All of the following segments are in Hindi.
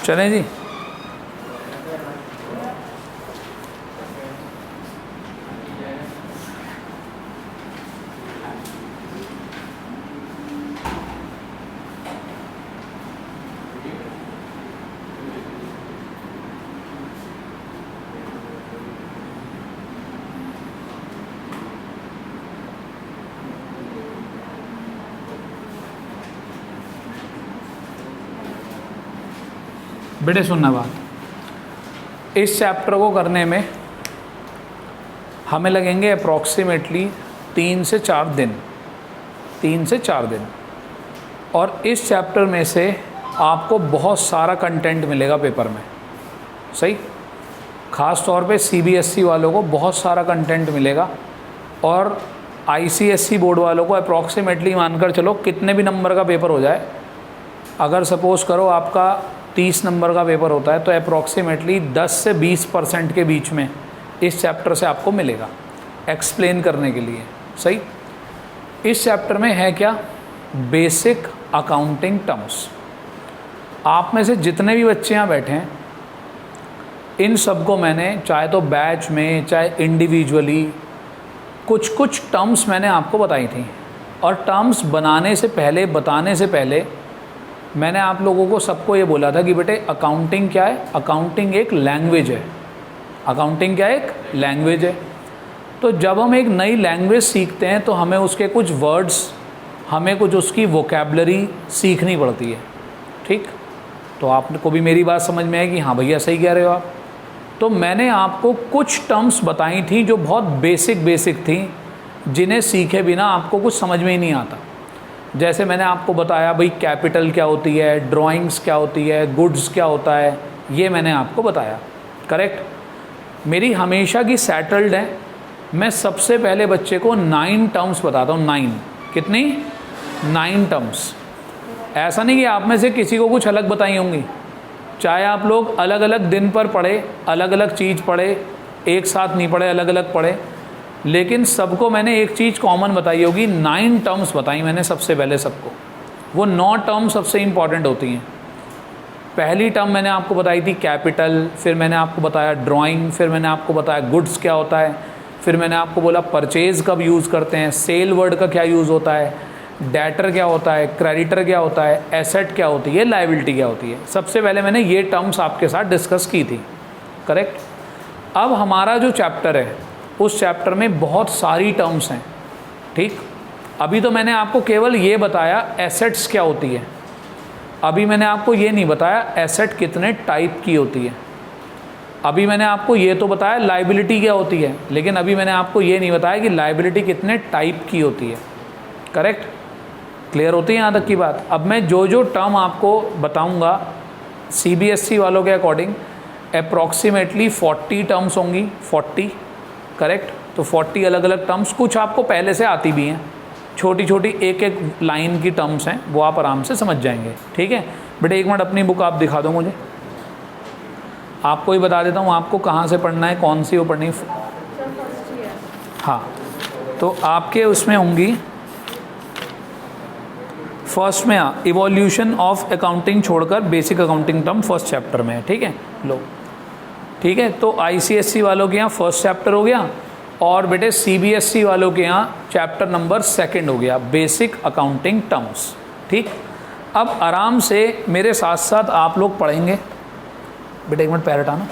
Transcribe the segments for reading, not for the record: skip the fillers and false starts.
चलें जी। बेटे सुनना बात, इस चैप्टर को करने में हमें लगेंगे अप्रॉक्सीमेटली 3 से 4 दिन, 3 से 4 दिन। और इस चैप्टर में से आपको बहुत सारा कंटेंट मिलेगा पेपर में, सही। ख़ास तौर पे CBSE वालों को बहुत सारा कंटेंट मिलेगा, और ICSE बोर्ड वालों को अप्रॉक्सीमेटली मानकर चलो कितने भी नंबर का पेपर हो जाए, अगर सपोज़ करो आपका 30 नंबर का पेपर होता है तो अप्रॉक्सीमेटली 10 से 20% के बीच में इस चैप्टर से आपको मिलेगा एक्सप्लेन करने के लिए, सही। इस चैप्टर में है क्या, बेसिक अकाउंटिंग टर्म्स। आप में से जितने भी बच्चे यहाँ बैठे हैं, इन सबको मैंने चाहे तो बैच में चाहे इंडिविजुअली कुछ कुछ टर्म्स मैंने आपको बताई थी, और टर्म्स बनाने से पहले, बताने से पहले मैंने आप लोगों को सबको ये बोला था कि बेटे अकाउंटिंग क्या है, अकाउंटिंग एक लैंग्वेज है। अकाउंटिंग क्या है, एक लैंग्वेज है। तो जब हम एक नई लैंग्वेज सीखते हैं तो हमें उसके कुछ वर्ड्स, हमें कुछ उसकी वोकैबलरी सीखनी पड़ती है, ठीक। तो आपको भी मेरी बात समझ में है कि हाँ भैया सही कह रहे हो आप। तो मैंने आपको कुछ टर्म्स बताई थी जो बहुत बेसिक थी, जिन्हें सीखे बिना आपको कुछ समझ में ही नहीं आता। जैसे मैंने आपको बताया भाई कैपिटल क्या होती है, ड्राइंग्स क्या होती है, गुड्स क्या होता है, ये मैंने आपको बताया, करेक्ट। मेरी हमेशा की सेटल्ड है, मैं सबसे पहले बच्चे को 9 टर्म्स बताता हूँ। 9 कितनी, 9 टर्म्स। ऐसा नहीं कि आप में से किसी को कुछ अलग बताई होंगी, चाहे आप लोग अलग अलग दिन पर पढ़े, अलग अलग चीज़ पढ़े, एक साथ नहीं पढ़े, अलग अलग पढ़े, लेकिन सबको मैंने एक चीज़ कॉमन बताई होगी। 9 टर्म्स बताई मैंने सबसे पहले सबको। वो 9 टर्म्स सबसे इम्पॉर्टेंट होती हैं। पहली टर्म मैंने आपको बताई थी कैपिटल, फिर मैंने आपको बताया ड्राइंग, फिर मैंने आपको बताया गुड्स क्या होता है, फिर मैंने आपको बोला परचेज़ कब यूज़ करते हैं, सेल वर्ड का क्या यूज़ होता है, डेटर क्या होता है, क्रेडिटर क्या होता है, एसेट क्या होती है, लायबिलिटी क्या होती है। सबसे पहले मैंने ये टर्म्स आपके साथ डिस्कस की थी, करेक्ट। अब हमारा जो चैप्टर है उस चैप्टर में बहुत सारी टर्म्स हैं, ठीक। अभी तो मैंने आपको केवल ये बताया एसेट्स क्या होती है, अभी मैंने आपको ये नहीं बताया एसेट कितने टाइप की होती है। अभी मैंने आपको ये तो बताया लायबिलिटी क्या होती है, लेकिन अभी मैंने आपको ये नहीं बताया कि लायबिलिटी कितने टाइप की होती है, करेक्ट। क्लियर होती है यहाँ तक की बात। अब मैं जो जो टर्म आपको बताऊँगा CBSE वालों के अकॉर्डिंग अप्रॉक्सीमेटली 40 टर्म्स होंगी, 40, करेक्ट। तो 40 अलग अलग टर्म्स, कुछ आपको पहले से आती भी हैं, छोटी छोटी एक एक लाइन की टर्म्स हैं, वो आप आराम से समझ जाएंगे, ठीक है। बेटे एक मिनट अपनी बुक आप दिखा दो मुझे, आपको ही बता देता हूँ आपको कहाँ से पढ़ना है, कौन सी वो पढ़नी है। हाँ, तो आपके उसमें होंगी फर्स्ट में इवोल्यूशन ऑफ अकाउंटिंग छोड़कर basic accounting term first chapter में है, ठीक है। लो ठीक है, तो ICSE वालों के यहाँ फर्स्ट चैप्टर हो गया, और बेटे CBSE वालों के यहाँ चैप्टर नंबर 2 हो गया, बेसिक अकाउंटिंग टर्म्स, ठीक। अब आराम से मेरे साथ साथ आप लोग पढ़ेंगे। बेटे एक मिनट पैर हटाना।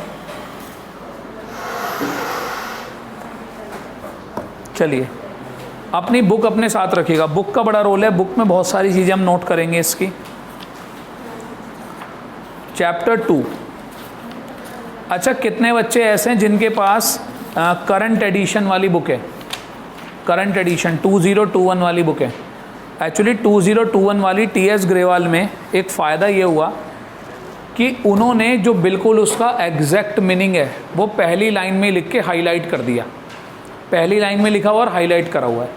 चलिए अपनी बुक अपने साथ रखिएगा, बुक का बड़ा रोल है, बुक में बहुत सारी चीज़ें हम नोट करेंगे इसकी। चैप्टर 2। अच्छा, कितने बच्चे ऐसे हैं जिनके पास करंट एडिशन वाली बुक है, करंट एडिशन 2021 वाली बुक है। एक्चुअली 2021 वाली TS ग्रेवाल में एक फ़ायदा ये हुआ कि उन्होंने जो बिल्कुल उसका एग्जैक्ट मीनिंग है वो पहली लाइन में लिख के हाईलाइट कर दिया, पहली लाइन में लिखा हुआ और हाईलाइट करा हुआ है।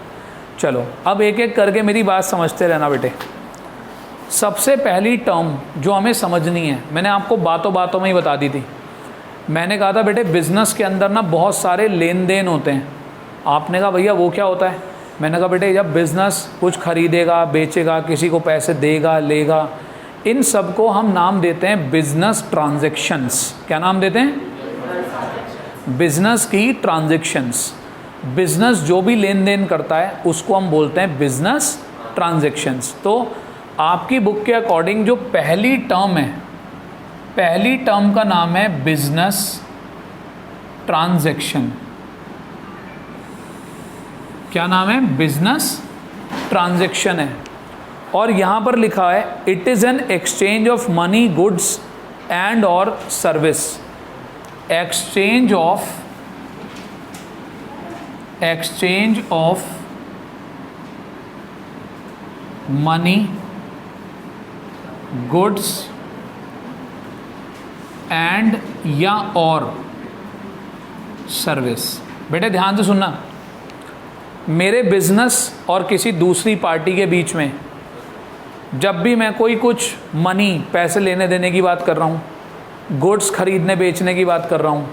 चलो अब एक एक करके मेरी बात समझते रहना बेटे। सबसे पहली टर्म जो हमें समझनी है, मैंने आपको बातों बातों में ही बता दी थी। मैंने कहा था बेटे बिज़नेस के अंदर ना बहुत सारे लेन देन होते हैं। आपने कहा भैया वो क्या होता है? मैंने कहा बेटे जब बिज़नेस कुछ खरीदेगा बेचेगा, किसी को पैसे देगा लेगा, इन सब को हम नाम देते हैं बिजनेस ट्रांजैक्शंस। क्या नाम देते हैं? बिजनेस की ट्रांजैक्शंस। बिजनेस जो भी लेन देन करता है उसको हम बोलते हैं बिजनेस ट्रांजैक्शंस। तो आपकी बुक के अकॉर्डिंग जो पहली टर्म है, पहली टर्म का नाम है बिजनेस ट्रांजैक्शन। क्या नाम है? बिजनेस ट्रांजैक्शन है। और यहाँ पर लिखा है it is an exchange of money, goods and और service. Exchange of money, goods and या और सर्विस। बेटे ध्यान से सुनना, मेरे बिजनेस और किसी दूसरी पार्टी के बीच में जब भी मैं कोई कुछ मनी, पैसे लेने देने की बात कर रहा हूँ, गुड्स खरीदने बेचने की बात कर रहा हूँ,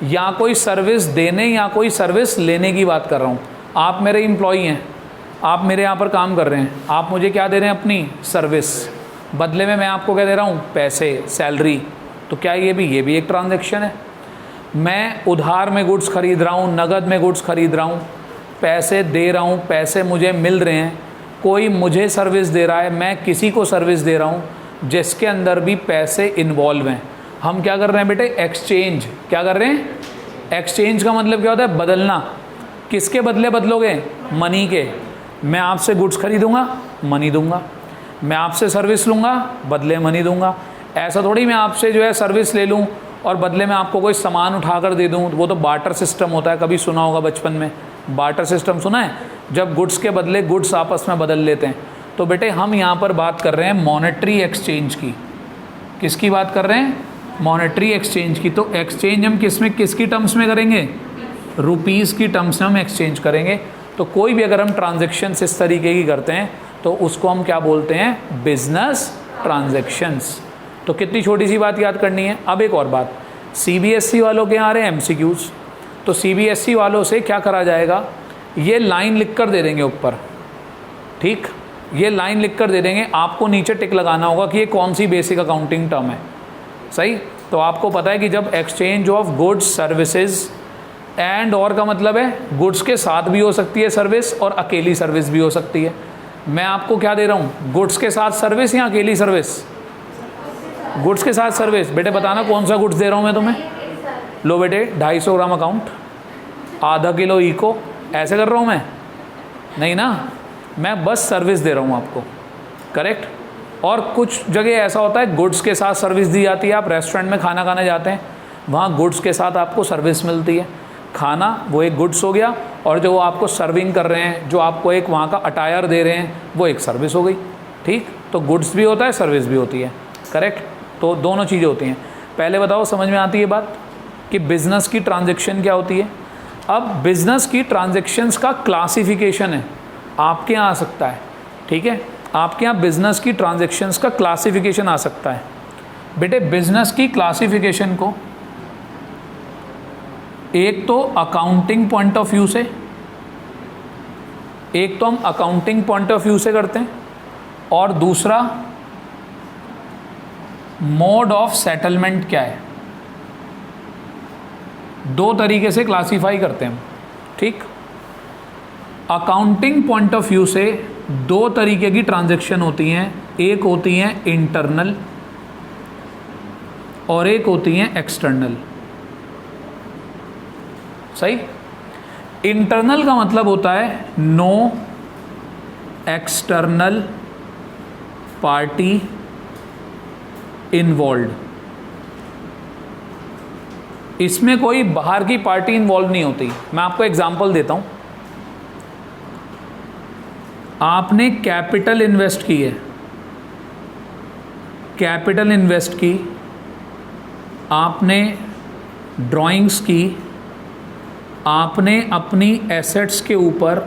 या कोई सर्विस देने या कोई सर्विस लेने की बात कर रहा हूँ। आप मेरे एम्प्लॉई हैं, आप मेरे यहाँ पर काम कर रहे हैं, आप मुझे क्या दे रहे हैं? अपनी सर्विस। बदले में मैं आपको क्या दे रहा हूँ? पैसे, सैलरी। तो क्या ये भी एक ट्रांजैक्शन है। मैं उधार में गुड्स खरीद रहा हूँ, नगद में गुड्स खरीद रहा हूँ, पैसे दे रहा हूँ, पैसे मुझे मिल रहे हैं, कोई मुझे सर्विस दे रहा है, मैं किसी को सर्विस दे रहा हूँ, जिसके अंदर भी पैसे इन्वॉल्व हैं। हम क्या कर रहे हैं बेटे? एक्सचेंज। क्या कर रहे हैं? एक्सचेंज का मतलब क्या होता है? बदलना। किसके बदले बदलोगे? मनी के। मैं आपसे गुड्स खरीदूंगा, मनी दूंगा। मैं आपसे सर्विस लूँगा, बदले मनी दूंगा। ऐसा थोड़ी मैं आपसे जो है सर्विस ले लूँ और बदले में आपको कोई सामान उठा कर दे दूँ। वो तो बार्टर सिस्टम होता है, कभी सुना होगा बचपन में, बार्टर सिस्टम सुना है? जब गुड्स के बदले गुड्स आपस में बदल लेते हैं। तो बेटे हम यहाँ पर बात कर रहे हैं मॉनेटरी एक्सचेंज की। किसकी बात कर रहे हैं? मॉनेटरी एक्सचेंज की। तो एक्सचेंज हम किसकी टर्म्स में करेंगे? रुपीज़ की टर्म्स में हम एक्सचेंज करेंगे। तो कोई भी अगर हम ट्रांजैक्शंस इस तरीके की करते हैं तो उसको हम क्या बोलते हैं? Business transactions. तो कितनी छोटी सी बात याद करनी है। अब एक और बात, CBSE वालों के यहाँ आ रहे हैं MCQs। तो CBSE वालों से क्या करा जाएगा? ये लाइन लिख कर दे देंगे ऊपर, ठीक? ये लाइन लिख कर दे देंगे, आपको नीचे टिक लगाना होगा कि ये कौन सी बेसिक अकाउंटिंग टर्म है। सही? तो आपको पता है कि जब exchange of goods, services and और का मतलब है गुड्स के साथ भी हो सकती है सर्विस और अकेली सर्विस भी हो सकती है। मैं आपको क्या दे रहा हूँ? गुड्स के साथ सर्विस या अकेली सर्विस? गुड्स के साथ सर्विस। बेटे बताना कौन सा गुड्स दे रहा हूँ मैं तुम्हें? लो बेटे 250 ग्राम अकाउंट, आधा किलो इको, ऐसे कर रहा हूँ मैं? नहीं ना, मैं बस सर्विस दे रहा हूँ आपको। करेक्ट? और कुछ जगह ऐसा होता है गुड्स के साथ सर्विस दी जाती है। आप रेस्टोरेंट में खाना खाने जाते हैं, वहाँ गुड्स के साथ आपको सर्विस मिलती है। खाना वो एक गुड्स हो गया, और जो वो आपको सर्विंग कर रहे हैं, जो आपको एक वहाँ का अटायर दे रहे हैं, वो एक सर्विस हो गई। ठीक? तो गुड्स भी होता है, सर्विस भी होती है। करेक्ट? तो दोनों चीज़ें होती हैं। पहले बताओ समझ में आती है बात कि बिज़नेस की ट्रांजैक्शन क्या होती है। अब बिज़नेस की ट्रांजैक्शंस का क्लासिफिकेशन है, आपके यहाँ आ सकता है। ठीक है? आपके यहाँ बिज़नेस की ट्रांजैक्शंस का क्लासिफिकेशन आ सकता है। बेटे बिज़नेस की क्लासिफिकेशन को एक तो अकाउंटिंग पॉइंट ऑफ व्यू से, एक तो हम अकाउंटिंग पॉइंट ऑफ व्यू से करते हैं, और दूसरा मोड ऑफ सेटलमेंट क्या है। दो तरीके से क्लासीफाई करते हैं हम। ठीक? अकाउंटिंग पॉइंट ऑफ व्यू से दो तरीके की ट्रांजैक्शन होती हैं, एक होती हैं इंटरनल और एक होती हैं एक्सटर्नल। सही? इंटरनल का मतलब होता है नो एक्सटर्नल पार्टी इन्वॉल्व। इसमें कोई बाहर की पार्टी इन्वॉल्व नहीं होती। मैं आपको एग्जांपल देता हूं। आपने कैपिटल इन्वेस्ट की है, कैपिटल इन्वेस्ट की, आपने ड्राइंग्स की, आपने अपनी एसेट्स के ऊपर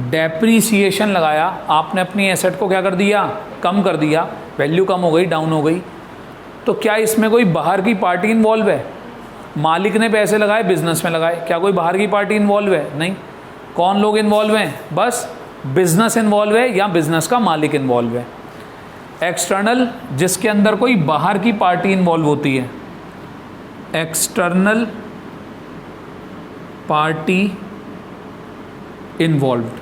डेप्रीसिएशन लगाया, आपने अपनी एसेट को क्या कर दिया? कम कर दिया, वैल्यू कम हो गई, डाउन हो गई। तो क्या इसमें कोई बाहर की पार्टी इन्वॉल्व है? मालिक ने पैसे लगाए, बिजनेस में लगाए, क्या कोई बाहर की पार्टी इन्वॉल्व है? नहीं। कौन लोग इन्वॉल्व हैं? बस बिजनेस इन्वॉल्व है या बिजनेस का मालिक इन्वॉल्व है। एक्सटर्नल जिसके अंदर कोई बाहर की पार्टी इन्वॉल्व होती है, एक्सटर्नल पार्टी इन्वॉल्व्ड,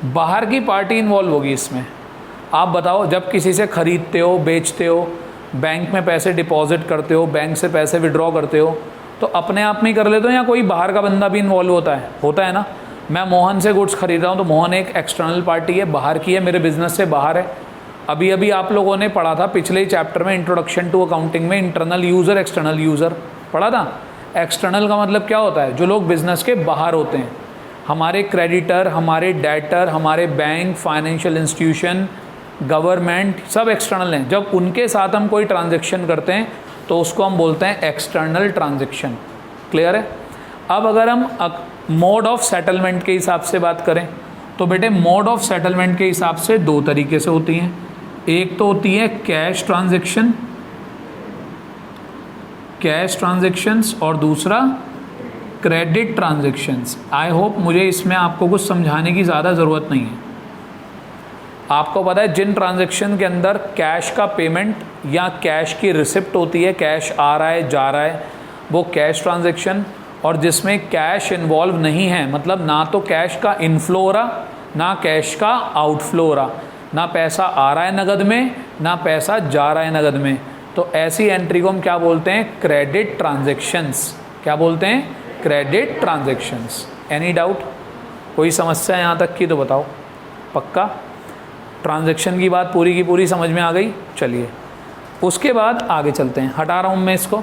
बाहर की पार्टी इन्वॉल्व होगी इसमें। आप बताओ, जब किसी से खरीदते हो, बेचते हो, बैंक में पैसे डिपॉजिट करते हो, बैंक से पैसे विड्रॉ करते हो, तो अपने आप में ही कर लेते हो या कोई बाहर का बंदा भी इन्वॉल्व होता है ना। मैं मोहन से गुड्स खरीद रहा हूँ तो मोहन एक एक्सटर्नल पार्टी है, बाहर की है, मेरे बिजनेस से बाहर है। अभी अभी आप लोगों ने पढ़ा था पिछले ही चैप्टर में, इंट्रोडक्शन टू अकाउंटिंग में, इंटरनल यूज़र एक्सटर्नल यूज़र पढ़ा था। एक्सटर्नल का मतलब क्या होता है? जो लोग बिजनेस के बाहर होते हैं, हमारे क्रेडिटर, हमारे डेटर, हमारे बैंक, फाइनेंशियल इंस्टीट्यूशन, गवर्नमेंट, सब एक्सटर्नल हैं। जब उनके साथ हम कोई ट्रांजेक्शन करते हैं तो उसको हम बोलते हैं एक्सटर्नल ट्रांजेक्शन। क्लियर है? अब अगर हम मोड ऑफ सेटलमेंट के हिसाब से बात करें तो बेटे मोड ऑफ सेटलमेंट के हिसाब से दो तरीके से होती हैं। एक तो होती है कैश ट्रांजेक्शन, कैश ट्रांजेक्शन्स, और दूसरा क्रेडिट ट्रांजेक्शन्स। आई होप मुझे इसमें आपको कुछ समझाने की ज़्यादा ज़रूरत नहीं है। आपको पता है जिन ट्रांजेक्शन के अंदर कैश का पेमेंट या कैश की रिसिप्ट होती है, कैश आ रहा है जा रहा है, वो कैश ट्रांजेक्शन, और जिसमें कैश इन्वॉल्व नहीं है, मतलब ना तो कैश का इनफ्लो हो रहा, ना कैश का आउटफ्लो हो रहा, ना पैसा आ रहा है नगद में, ना पैसा जा रहा है नगद में, तो ऐसी एंट्री को हम क्या बोलते हैं? Credit transactions. क्या बोलते हैं? Credit transactions. Any doubt? कोई समस्या यहाँ तक की तो बताओ। पक्का? ट्रांजैक्शन की बात पूरी की पूरी समझ में आ गई? चलिए उसके बाद आगे चलते हैं। हटा रहा हूँ मैं इसको।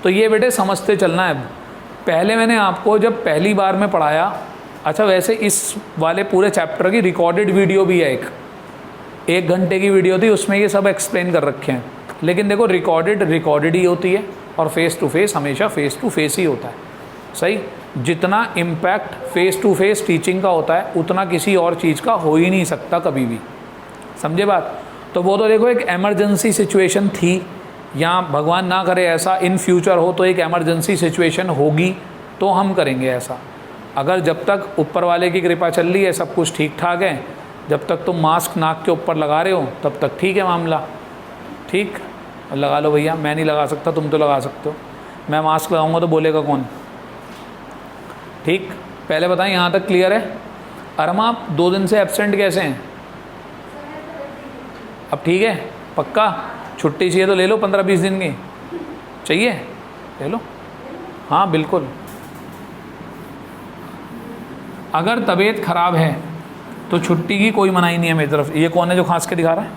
तो ये बेटे समझते चलना है। पहले मैंने आपको जब पहली बार में पढ़ाया, अच्छा वैसे इस वाले पूरे चैप्टर की रिकॉर्डेड वीडियो भी है, एक घंटे की वीडियो थी, उसमें ये सब एक्सप्लेन कर रखे हैं। लेकिन देखो रिकॉर्डेड ही होती है, और फेस टू फेस हमेशा फेस टू फेस ही होता है। सही? जितना impact face to face teaching का होता है उतना किसी और चीज़ का हो ही नहीं सकता कभी भी। समझे बात? तो वो तो देखो एक एमरजेंसी सिचुएशन थी, या भगवान ना करे ऐसा इन फ्यूचर हो तो एक एमरजेंसी सिचुएशन होगी तो हम करेंगे ऐसा। अगर जब तक ऊपर वाले की कृपा चल रही है, सब कुछ ठीक ठाक है, जब तक तुम मास्क नाक के ऊपर लगा रहे हो तब तक ठीक है मामला। ठीक लगा लो भैया, मैं नहीं लगा सकता, तुम तो लगा सकते हो। मैं मास्क लगाऊंगा तो बोलेगा कौन? ठीक, पहले बताएं यहाँ तक क्लियर है? अरमा आप 2 दिन से एब्सेंट कैसे हैं? अब ठीक है? पक्का? छुट्टी चाहिए तो ले लो, 15-20 दिन की चाहिए ले लो। हाँ बिल्कुल। अगर तबीयत ख़राब है तो छुट्टी की कोई मनाही नहीं है मेरी तरफ। ये कौन है जो खांस के दिखा रहा है?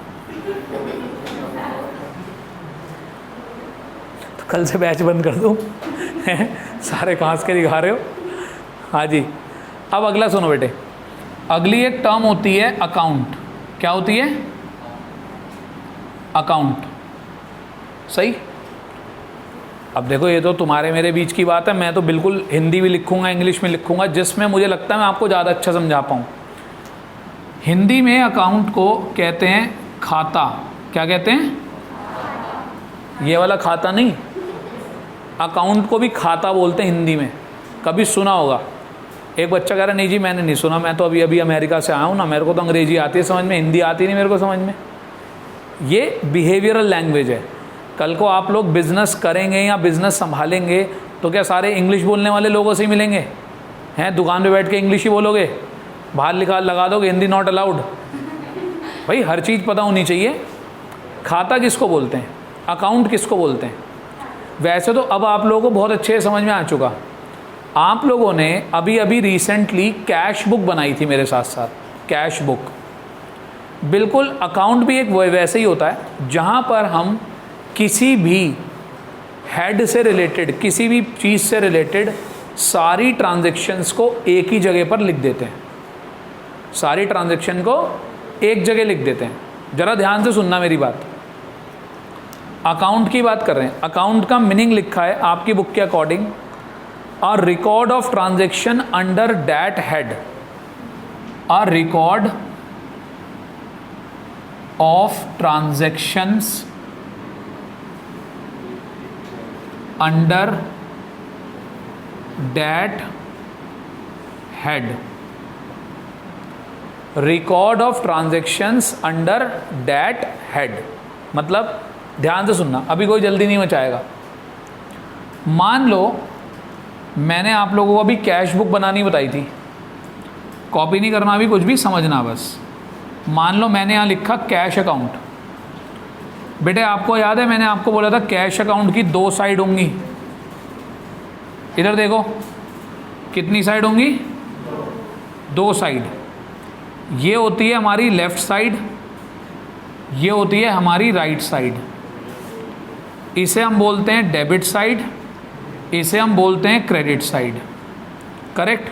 तो कल से बैच बंद कर दूँ? सारे खांस के दिखा रहे हो। हाँ जी। अब अगला सुनो बेटे, अगली एक टर्म होती है अकाउंट। क्या होती है? अकाउंट। सही? अब देखो ये तो तुम्हारे मेरे बीच की बात है, मैं तो बिल्कुल हिंदी भी लिखूंगा, इंग्लिश में लिखूंगा, जिसमें मुझे लगता है मैं आपको ज़्यादा अच्छा समझा पाऊँ। हिंदी में अकाउंट को कहते हैं खाता। क्या कहते हैं? ये वाला खाता नहीं, अकाउंट को भी खाता बोलते हैं हिंदी में। कभी सुना होगा? एक बच्चा कह रहा है नहीं जी मैंने नहीं सुना, मैं तो अभी अभी अमेरिका से आया हूँ ना, मेरे को तो अंग्रेजी आती है समझ में, हिंदी आती नहीं मेरे को समझ में। ये बिहेवियरल लैंग्वेज है। कल को आप लोग बिज़नेस करेंगे या बिज़नेस संभालेंगे तो क्या सारे इंग्लिश बोलने वाले लोगों से ही मिलेंगे? हैं दुकान पे बैठ के इंग्लिश ही बोलोगे? बाहर लगा दोगे हिंदी नॉट अलाउड? भाई हर चीज़ पता होनी चाहिए। खाता किसको बोलते हैं? अकाउंट किसको बोलते हैं? वैसे तो अब आप लोगों को बहुत अच्छे समझ में आ चुका। आप लोगों ने अभी अभी रिसेंटली कैश बुक बनाई थी मेरे साथ साथ, कैश बुक। बिल्कुल अकाउंट भी एक वैसे ही होता है जहाँ पर हम किसी भी हेड से रिलेटेड, किसी भी चीज़ से रिलेटेड सारी ट्रांजैक्शंस को एक ही जगह पर लिख देते हैं। सारी ट्रांजैक्शन को एक जगह लिख देते हैं। ज़रा ध्यान से सुनना मेरी बात। अकाउंट की बात कर रहे हैं। अकाउंट का मीनिंग लिखा है आपकी बुक के according, a record of transaction under that head. A record of transactions under that head. Record of transactions under that head. मतलब ध्यान से सुनना, अभी कोई जल्दी नहीं मचाएगा। मान लो मैंने आप लोगों को अभी कैश बुक बनानी बताई थी, कॉपी नहीं करना अभी कुछ भी, समझना बस। मान लो मैंने यहाँ लिखा कैश अकाउंट। बेटे आपको याद है मैंने आपको बोला था कैश अकाउंट की 2 साइड होंगी। इधर देखो कितनी साइड होंगी, 2 साइड। ये होती है हमारी लेफ्ट साइड, ये होती है हमारी राइट साइड। इसे हम बोलते हैं डेबिट साइड, इसे हम बोलते हैं क्रेडिट साइड। करेक्ट।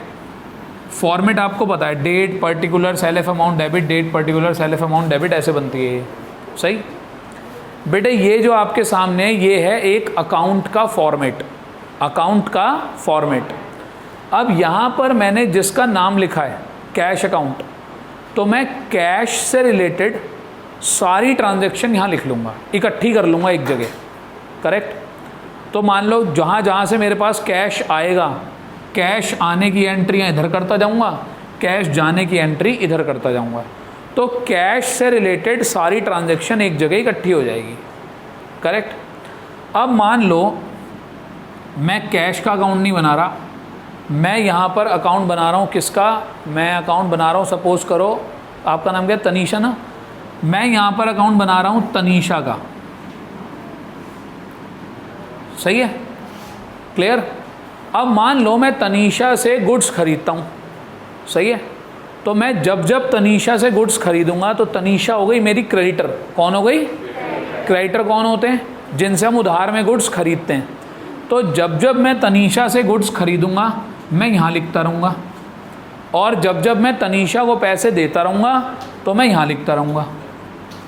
फॉर्मेट आपको पता है, date particular self amount debit, date particular self amount debit, ऐसे बनती है ये। सही बेटे, ये जो आपके सामने ये है एक अकाउंट का फॉर्मेट, अकाउंट का फॉर्मेट। अब यहाँ पर मैंने जिसका नाम लिखा है कैश अकाउंट, तो मैं कैश से रिलेटेड सारी ट्रांजैक्शन यहाँ लिख लूँगा, इकट्ठी कर लूँगा एक जगह। करेक्ट। तो मान लो जहाँ जहाँ से मेरे पास कैश आएगा, कैश आने की एंट्रियाँ इधर करता जाऊँगा, कैश जाने की एंट्री इधर करता जाऊँगा। तो कैश से रिलेटेड सारी ट्रांजैक्शन एक जगह इकट्ठी हो जाएगी। करेक्ट। अब मान लो मैं कैश का अकाउंट नहीं बना रहा, मैं यहाँ पर अकाउंट बना रहा हूँ। किसका? मैं अकाउंट बना रहा हूँ, सपोज करो आपका नाम क्या है, तनीषा ना। मैं यहाँ पर अकाउंट बना रहा हूँ तनीषा का। सही है, क्लियर। अब मान लो मैं तनीषा से गुड्स खरीदता हूँ। सही है। तो मैं जब जब तनीषा से गुड्स खरीदूंगा तो तनीषा हो गई मेरी क्रेडिटर। कौन हो गई? क्रेडिटर कौन होते हैं? जिनसे हम उधार में गुड्स खरीदते हैं। तो जब जब मैं तनीषा से गुड्स खरीदूंगा मैं यहाँ लिखता रहूँगा, और जब जब मैं तनीषा को पैसे देता रहूँगा तो मैं यहाँ लिखता रहूँगा।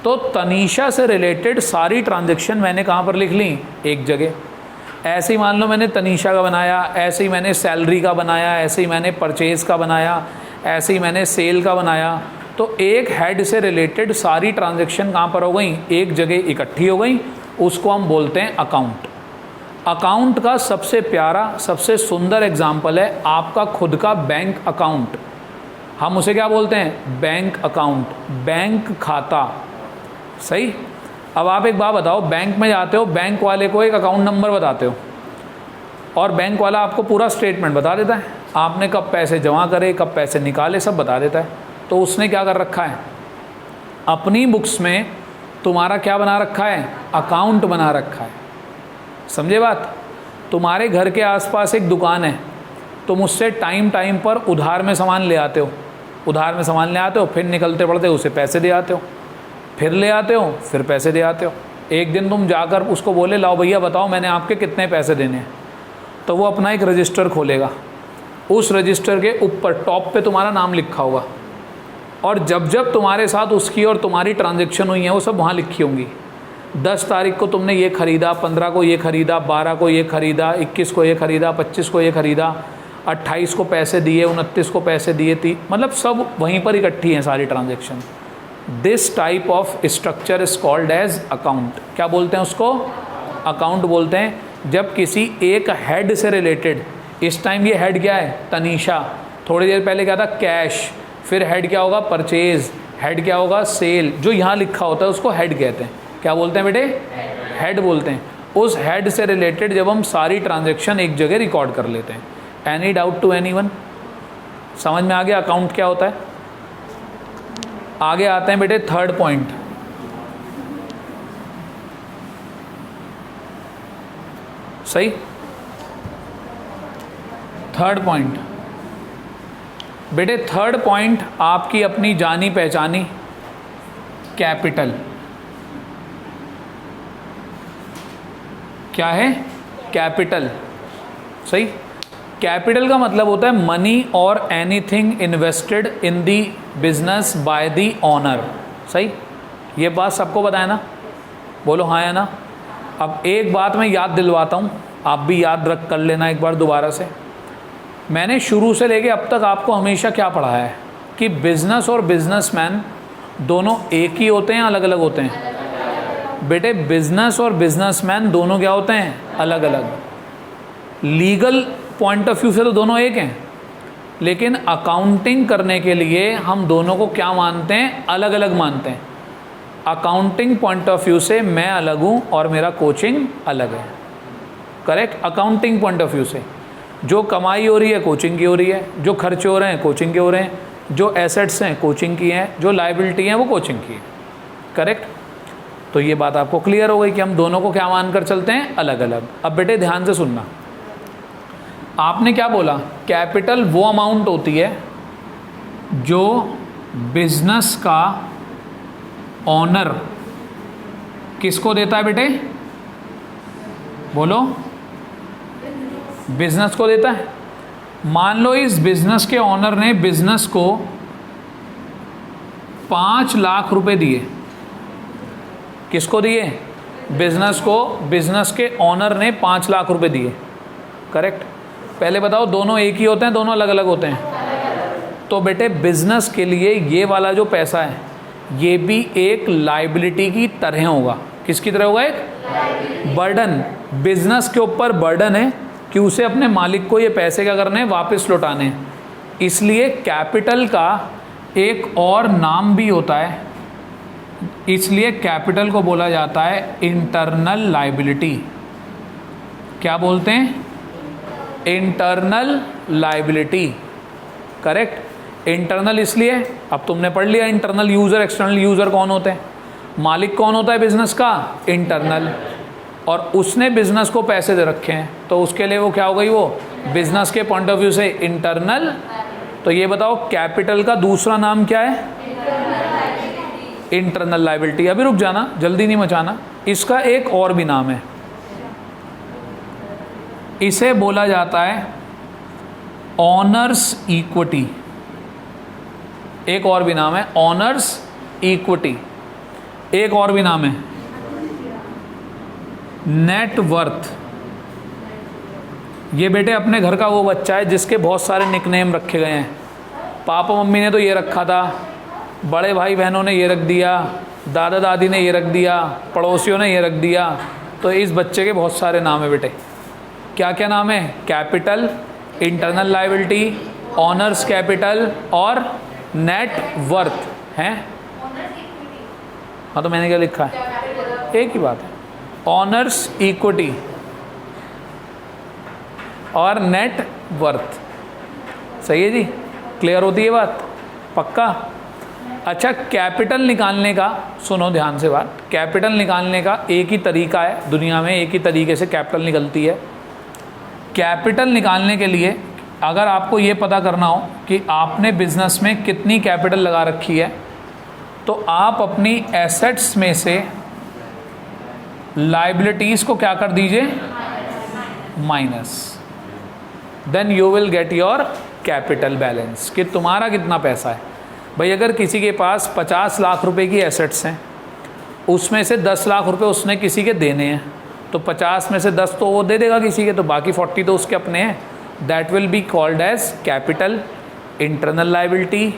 तो तनीषा से रिलेटेड सारी ट्रांजैक्शन मैंने कहाँ पर लिख ली? एक जगह। ऐसे ही मान लो मैंने तनीषा का बनाया, ऐसे ही मैंने सैलरी का बनाया, ऐसे ही मैंने परचेज़ का बनाया, ऐसे ही मैंने सेल का बनाया। तो एक हेड से रिलेटेड सारी ट्रांजैक्शन कहाँ पर हो गई? एक जगह इकट्ठी हो गई। उसको हम बोलते हैं अकाउंट। अकाउंट का सबसे प्यारा, सबसे सुंदर एग्जाम्पल है आपका खुद का बैंक अकाउंट। हम उसे क्या बोलते हैं? बैंक अकाउंट, बैंक खाता। सही। अब आप एक बात बताओ, बैंक में जाते हो, बैंक वाले को एक अकाउंट नंबर बताते हो और बैंक वाला आपको पूरा स्टेटमेंट बता देता है, आपने कब पैसे जमा करे, कब पैसे निकाले, सब बता देता है। तो उसने क्या कर रखा है? अपनी बुक्स में तुम्हारा क्या बना रखा है? अकाउंट बना रखा है। समझे बात? तुम्हारे घर के आसपास एक दुकान है, तुम उससे टाइम टाइम पर उधार में सामान ले आते हो, उधार में सामान ले आते हो, फिर निकलते पड़ते उसे पैसे दे आते हो, फिर ले आते हो, फिर पैसे दे आते हो। एक दिन तुम जाकर उसको बोले लाओ भैया बताओ मैंने आपके कितने पैसे देने हैं, तो वो अपना एक रजिस्टर खोलेगा, उस रजिस्टर के ऊपर टॉप पे तुम्हारा नाम लिखा होगा, और जब जब तुम्हारे साथ उसकी और तुम्हारी ट्रांजैक्शन हुई है वो सब वहाँ लिखी होंगी। 10 तारीख को तुमने ये ख़रीदा, 15 को ये ख़रीदा, 12 को ये ख़रीदा, 21 को ये ख़रीदा, 25 को ये ख़रीदा, 28 को पैसे दिए, 29 को पैसे दिए थी, मतलब सब वहीं पर इकट्ठी हैं सारी transaction. This type of structure is called as account. क्या बोलते हैं उसको? अकाउंट बोलते हैं। जब किसी एक हेड से रिलेटेड, इस टाइम ये हेड क्या है? तनीषा। थोड़ी देर पहले क्या था? कैश। फिर हेड क्या होगा? परचेज। हेड क्या होगा? सेल। जो यहाँ लिखा होता है उसको हेड कहते हैं। क्या बोलते हैं बेटे? हेड बोलते हैं। उस हेड से रिलेटेड जब हम सारी ट्रांजैक्शन एक जगह रिकॉर्ड कर लेते हैं। Any doubt to anyone? समझ में आ गया अकाउंट क्या होता है? आगे आते हैं बेटे थर्ड पॉइंट। सही। थर्ड पॉइंट बेटे, थर्ड पॉइंट आपकी अपनी जानी पहचानी कैपिटल। क्या है? कैपिटल। सही। कैपिटल का मतलब होता है मनी और anything invested in the business by the owner. सही। ये बात सबको पता है ना? बोलो हाँ या ना। अब एक बात मैं याद दिलवाता हूँ, आप भी याद रख कर लेना एक बार दोबारा से। मैंने शुरू से लेके अब तक आपको हमेशा क्या पढ़ाया है कि बिजनेस और बिजनेसमैन दोनों एक ही होते हैं, अलग अलग होते हैं? बेटे बिजनेस और बिजनेसमैन दोनों क्या होते हैं? अलग अलग। लीगल पॉइंट ऑफ व्यू से तो दोनों एक हैं, लेकिन अकाउंटिंग करने के लिए हम दोनों को क्या मानते हैं, अलग अलग मानते हैं। अकाउंटिंग पॉइंट ऑफ व्यू से मैं अलग हूँ और मेरा कोचिंग अलग है, correct. Accounting point of view से जो कमाई हो रही है कोचिंग की हो रही है, जो खर्चे हो रहे हैं कोचिंग के हो रहे हैं, जो एसेट्स हैं कोचिंग की हैं, जो लायबिलिटी हैं वो कोचिंग की है, करेक्ट। तो ये बात आपको क्लियर हो गई कि हम दोनों को क्या मानकर चलते हैं, अलग अलग। अब बेटे ध्यान से सुनना, आपने क्या बोला, कैपिटल वो अमाउंट होती है जो बिजनेस का ऑनर किसको देता है बेटे, बोलो, बिजनेस को देता है। मान लो इस बिजनेस के ऑनर ने बिजनेस को 5 लाख रुपए दिए, किसको दिए, बिजनेस को, बिजनेस के ऑनर ने 5 लाख रुपए दिए, करेक्ट। पहले बताओ दोनों एक ही होते हैं, दोनों अलग अलग होते हैं। तो बेटे बिजनेस के लिए ये वाला जो पैसा है ये भी एक लायबिलिटी की तरह होगा। किसकी तरह होगा, एक बर्डन, बिजनेस के ऊपर बर्डन है कि उसे अपने मालिक को ये पैसे क्या करने हैं, वापस लौटाने हैं। इसलिए कैपिटल का एक और नाम भी होता है, इसलिए कैपिटल को बोला जाता है इंटरनल लायबिलिटी। क्या बोलते हैं, इंटरनल लायबिलिटी, करेक्ट। इंटरनल इसलिए, अब तुमने पढ़ लिया इंटरनल यूज़र एक्सटर्नल यूज़र कौन होते हैं, मालिक कौन होता है बिजनेस का, इंटरनल, और उसने बिजनेस को पैसे दे रखे हैं तो उसके लिए वो क्या हो गई, वो बिजनेस के पॉइंट ऑफ व्यू से इंटरनल। तो ये बताओ कैपिटल का दूसरा नाम क्या है, इंटरनल लायबिलिटी। अभी रुक जाना, जल्दी नहीं मचाना। इसका एक और भी नाम है, इसे बोला जाता है ऑनर्स इक्विटी। एक और भी नाम है ऑनर्स इक्विटी, एक और भी नाम है नेट वर्थ। ये बेटे अपने घर का वो बच्चा है जिसके बहुत सारे निकनेम रखे गए हैं। पापा मम्मी ने तो ये रखा था, बड़े भाई बहनों ने ये रख दिया, दादा दादी ने ये रख दिया, पड़ोसियों ने ये रख दिया। तो इस बच्चे के बहुत सारे नाम है बेटे। क्या क्या नाम है, capital, internal liability, honours capital और नेट वर्थ हैं। हाँ तो मैंने क्या लिखा है, एक ही बात है, ऑनर्स इक्विटी और नेट वर्थ। सही है जी, क्लियर होती है बात, पक्का। अच्छा, कैपिटल निकालने का, सुनो ध्यान से बात, कैपिटल निकालने का एक ही तरीका है दुनिया में, एक ही तरीके से कैपिटल निकलती है। कैपिटल निकालने के लिए अगर आपको ये पता करना हो कि आपने बिजनेस में कितनी कैपिटल लगा रखी है, तो आप अपनी एसेट्स में से लायबिलिटीज़ को क्या कर दीजिए, minus, then you will get your capital balance कि तुम्हारा कितना पैसा है। भाई अगर किसी के पास 50 लाख रुपए की एसेट्स हैं, उसमें से 10 लाख रुपए उसने किसी के देने हैं, तो 50 में से 10 तो वो दे देगा किसी के, तो बाकी 40 तो उसके अपने हैं। That will be called as capital, internal liability,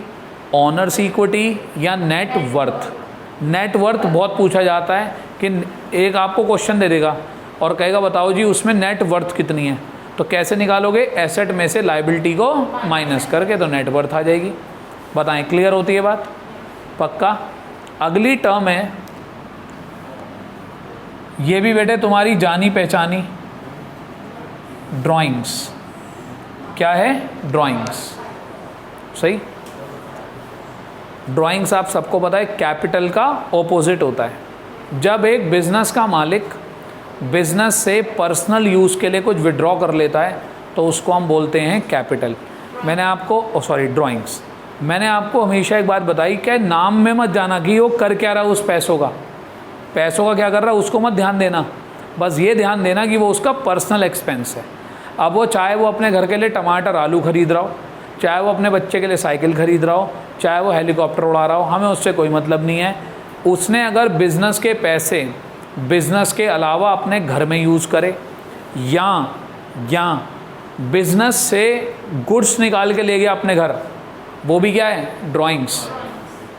owners equity या नेट वर्थ। नेट वर्थ बहुत पूछा जाता है कि एक आपको क्वेश्चन दे देगा और कहेगा बताओ जी उसमें नेट वर्थ कितनी है, तो कैसे निकालोगे, एसेट में से लायबिलिटी को माइनस करके, तो नेट वर्थ आ जाएगी। बताएं, क्लियर होती है बात, पक्का। अगली टर्म है, ये भी बेटे तुम्हारी जानी पहचानी, ड्राइंग्स। क्या है, ड्राइंग्स, सही। ड्राइंग्स आप सबको पता है कैपिटल का ऑपोजिट होता है। जब एक बिजनेस का मालिक बिजनेस से पर्सनल यूज़ के लिए कुछ विड्रॉ कर लेता है तो उसको हम बोलते हैं कैपिटल। मैंने आपको ड्राइंग्स, मैंने आपको हमेशा एक बात बताई, क्या नाम में मत जाना कि वो कर क्या रहा है उस पैसों का क्या कर रहा है उसको मत ध्यान देना, बस ये ध्यान देना कि वो उसका पर्सनल एक्सपेंस है। अब वो चाहे वो अपने घर के लिए टमाटर आलू खरीद रहा हो, चाहे वो अपने बच्चे के लिए साइकिल खरीद रहा हो, चाहे वो हेलीकॉप्टर उड़ा रहा हो, हमें उससे कोई मतलब नहीं है। उसने अगर बिज़नेस के पैसे बिज़नेस के अलावा अपने घर में यूज़ करे या बिज़नेस से गुड्स निकाल के ले गया अपने घर, वो भी क्या है, ड्राइंग्स।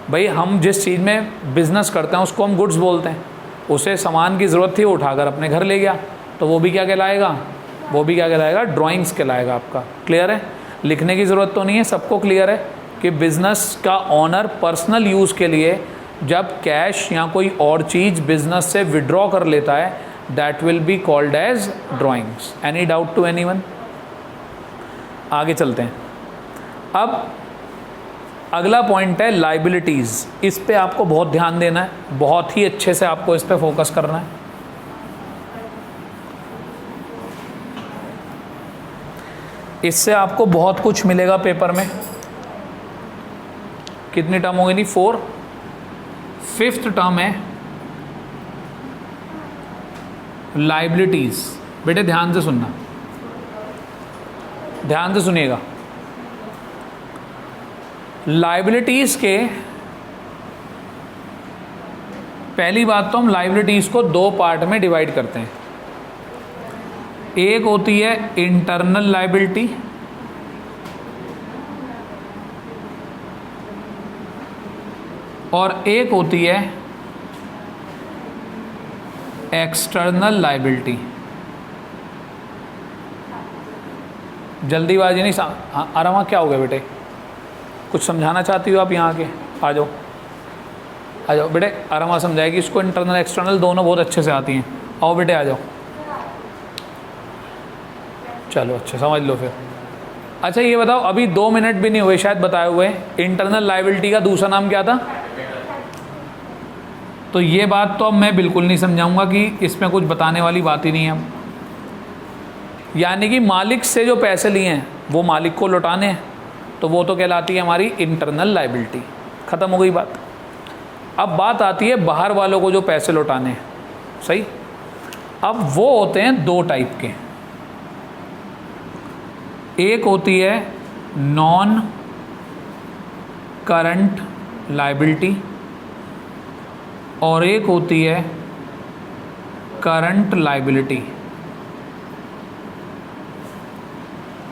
भाई हम जिस चीज़ में बिज़नेस करते हैं उसको हम गुड्स बोलते हैं। उसे सामान की ज़रूरत थी, उठाकर अपने घर ले गया, तो वो भी क्या कहलाएगा, ड्राइंग्स कहलाएगा आपका। क्लियर है। लिखने की ज़रूरत तो नहीं है, सबको क्लियर है कि बिज़नेस का ऑनर पर्सनल यूज़ के लिए जब कैश या कोई और चीज़ बिज़नेस से विड्रॉ कर लेता है, that will be called as drawings. Any doubt to anyone? आगे चलते हैं। अब अगला पॉइंट है लाइबिलिटीज़। इस पे आपको बहुत ध्यान देना है, बहुत ही अच्छे से आपको इस पे फोकस करना है। इससे आपको बहुत कुछ मिलेगा पेपर में। कितनी टर्म हो गई? नहीं, 4। 5th टर्म है लाइबिलिटीज़। बेटे ध्यान से सुनना, ध्यान से सुनिएगा। लाइबिलिटीज़ के पहली बात तो हम लाइबिलिटीज़ को 2 पार्ट में डिवाइड करते हैं। एक होती है इंटरनल लाइबिलिटी और एक होती है एक्सटर्नल लाइबिलिटी। जल्दीबाजी नहीं, आराम। क्या हो गया बेटे? कुछ समझाना चाहती हो आप? यहाँ के आ जाओ, आ जाओ बेटे। आराम समझाएगी इसको, इंटरनल एक्सटर्नल दोनों बहुत अच्छे से आती हैं। आओ बेटे आ जाओ, चलो अच्छा समझ लो फिर। अच्छा ये बताओ, अभी 2 मिनट भी नहीं हुए शायद बताए हुए, इंटरनल लाइबिलिटी का दूसरा नाम क्या था? तो ये बात तो अब मैं बिल्कुल नहीं समझाऊंगा कि इसमें कुछ बताने वाली बात ही नहीं है। यानी कि मालिक से जो पैसे लिए हैं वो मालिक को लौटाने हैं, तो वो तो कहलाती है हमारी इंटरनल लाइबिलिटी। ख़त्म हो गई बात। अब बात आती है बाहर वालों को जो पैसे लौटाने हैं, सही। अब वो होते हैं 2 टाइप के। एक होती है नॉन करंट लाइबिलिटी और एक होती है करंट लाइबिलिटी।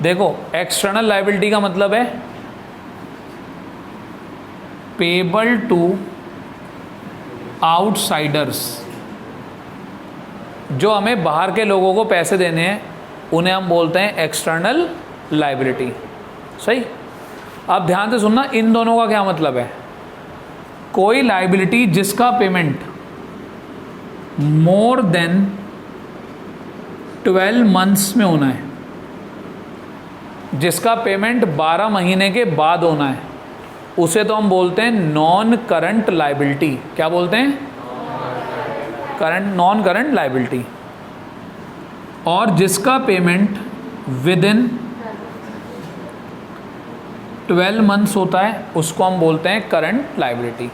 देखो, एक्सटर्नल लाइबिलिटी का मतलब है पेबल टू आउटसाइडर्स। जो हमें बाहर के लोगों को पैसे देने हैं उन्हें हम बोलते हैं एक्सटर्नल लाइबिलिटी, सही। अब ध्यान से सुनना, इन दोनों का क्या मतलब है। कोई लाइबिलिटी जिसका पेमेंट मोर देन 12 मंथ्स में होना है, जिसका पेमेंट 12 महीने के बाद होना है, उसे तो हम बोलते हैं नॉन करंट लाइबिलिटी। क्या बोलते हैं? Current, non current liability. और जिसका पेमेंट विद इन 12 मंथ्स होता है उसको हम बोलते हैं करंट लाइबिलिटी।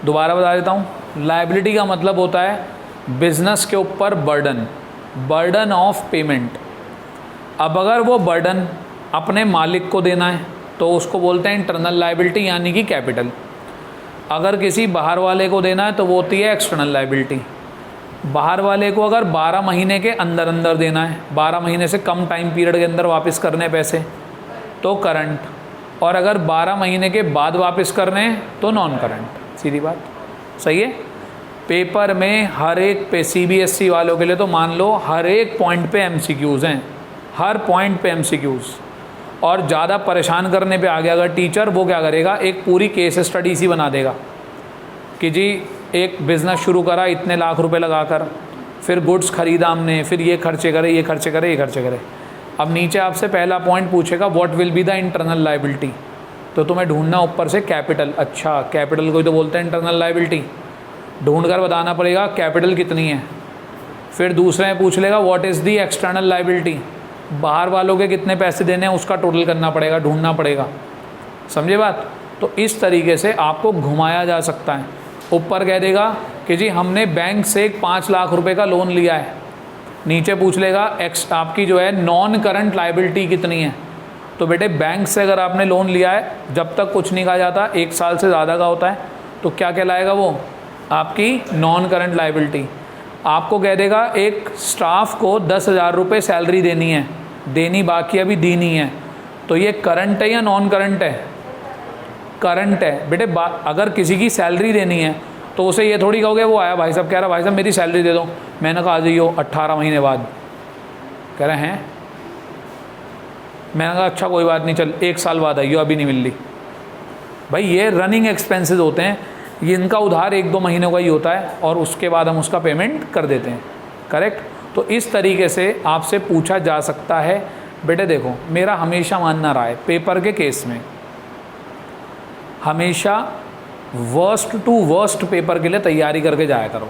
दोबारा बता देता हूँ, लाइबिलिटी का मतलब होता है बिजनेस के ऊपर बर्डन, बर्डन ऑफ पेमेंट। अब अगर वो बर्डन अपने मालिक को देना है तो उसको बोलते हैं इंटरनल लाइबिलिटी यानी कि कैपिटल। अगर किसी बाहर वाले को देना है तो वो होती है एक्सटर्नल लाइबिलिटी। बाहर वाले को अगर 12 महीने के अंदर अंदर देना है, 12 महीने से कम टाइम पीरियड के अंदर वापस करने पैसे, तो करंट। और अगर 12 महीने के बाद वापस करने हैं तो नॉन करंट। सीधी बात, सही है। पेपर में हर एक पे, CBSE वालों के लिए तो मान लो हर एक पॉइंट पे MCQs हैं, हर पॉइंट पे MCQs। और ज़्यादा परेशान करने पे आ गया अगर टीचर, वो क्या करेगा, एक पूरी केस स्टडी सी बना देगा कि जी एक बिज़नेस शुरू करा इतने लाख रुपए लगाकर, फिर गुड्स खरीदा हमने, फिर ये खर्चे करे, ये खर्चे करे, ये खर्चे करे। अब नीचे आपसे पहला पॉइंट पूछेगा what will be the internal liability, तो तुम्हें ढूंढना ऊपर से कैपिटल। अच्छा, कैपिटल को ही तो बोलते हैं इंटरनल लाइबिलिटी। ढूंढ कर बताना पड़ेगा कैपिटल कितनी है। फिर दूसरे में पूछ लेगा what is the external liability, बाहर वालों के कितने पैसे देने हैं उसका टोटल करना पड़ेगा, ढूंढना पड़ेगा। समझे बात? तो इस तरीके से आपको घुमाया जा सकता है। ऊपर कह देगा कि जी हमने बैंक से 5 लाख रुपए का लोन लिया है, नीचे पूछ लेगा आपकी जो है नॉन करंट लाइबिलिटी कितनी है। तो बेटे बैंक से अगर आपने लोन लिया है, जब तक कुछ नहीं कहा जाता, 1 साल से ज़्यादा का होता है, तो क्या कहलाएगा वो? आपकी नॉन करंट लाइबिलिटी। आपको कह देगा एक स्टाफ को 10,000 रुपये सैलरी देनी है, देनी बाकी अभी दी नहीं है, तो ये करंट है या नॉन करंट है? करंट है। बेटे अगर किसी की सैलरी देनी है तो उसे ये थोड़ी कहोगे, वो आया भाई साहब कह रहा भाई साहब मेरी सैलरी दे दो, मैंने कहा आ जाइयो 18 महीने बाद, कह रहे हैं मैंने कहा अच्छा कोई बात नहीं, चल 1 साल बाद आइयो, अभी नहीं मिल रही। भाई ये रनिंग एक्सपेंसेस होते हैं, ये इनका उधार 1-2 महीनों का ही होता है और उसके बाद हम उसका पेमेंट कर देते हैं, करेक्ट। तो इस तरीके से आपसे पूछा जा सकता है। बेटे देखो, मेरा हमेशा मानना रहा है पेपर के केस में हमेशा वर्स्ट टू वर्स्ट पेपर के लिए तैयारी करके जाया करो।